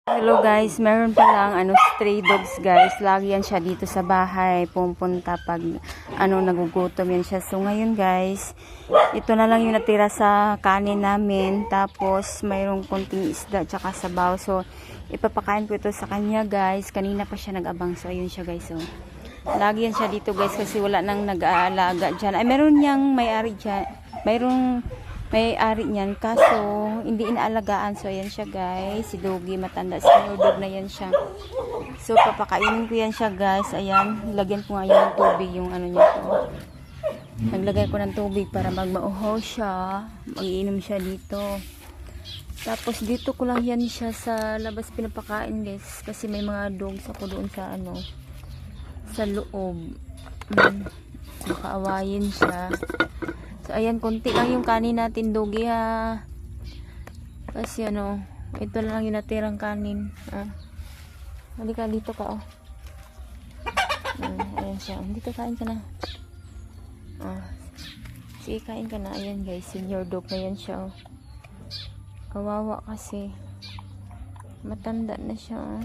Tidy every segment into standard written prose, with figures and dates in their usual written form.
Hello guys, meron pa lang stray dogs guys. Lagi yan siya dito sa bahay. Pumunta pag nagugutom yan siya. So ngayon guys, ito na lang yung natira sa kanin namin. Tapos mayroong konting isda tsaka sabaw. So ipapakain ko ito sa kanya guys. Kanina pa siya nag-abang. So ayun siya guys. So lagi yan siya dito guys kasi wala nang nag-aalaga dyan. Ay meron niyang may-ari dyan. May-ari niyan kaso hindi inaalagaan. So ayan siya guys, si Doggy matanda, senior dog na yan siya. So papakainin ko yan siya guys. Ayan, lagyan ko ngayon ng tubig yung niya to. Naglagay ko ng tubig para magmauhaw siya. Mag-iinom siya dito. Tapos dito ko lang yan siya sa labas pinapakain guys kasi may mga dogs ako doon sa sa loob. Makaawayin siya. So, ayan, konti lang yung kanin natin, Doggy, ha. Kasi, ito lang yung natirang kanin. Halika, dito ka, oh. Ayan siya. Dito, kain ka na. Sige, kain ka na. Ayan, guys, senior dog na yan siya, oh. Kawawa kasi. Matanda na siya, oh.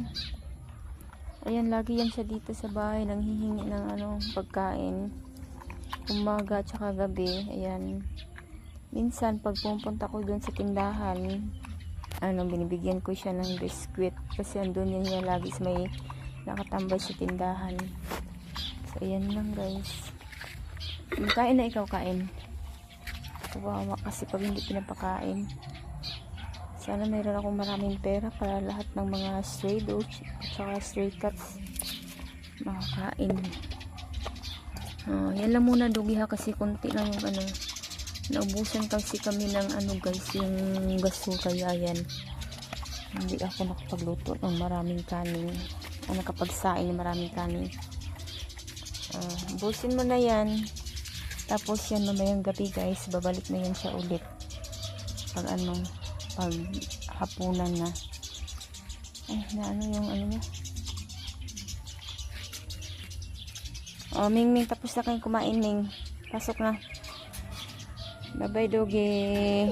Ayan, lagi yan siya dito sa bahay. Nanghihingi ng, pagkain. Umaga tsaka gabi. Ayan. Minsan pag pumunta ko doon sa tindahan, binibigyan ko siya ng biskwit kasi andun yan niya lagi may nakatambay sa tindahan. So ayan lang guys. Kain na ikaw, kain. Kawawa kasi pag hindi pinapakain. Sana mayroon akong maraming pera para lahat ng mga stray dogs at saka stray cats makakain. Yan lang muna, Doggy, ha, kasi konti lang yung naubusan kasi kami ng guys, yung gaso, kaya yan hindi ako nakapagluto ng maraming kanin nakapagsain ng maraming kanin. Busin mo na yan, tapos yan mamayang gabi guys, babalik na yan siya ulit pag pag hapunan na. Yung niya. Ming, tapos na kayong kumain, Ming. Pasok na. Bye-bye, Doggy.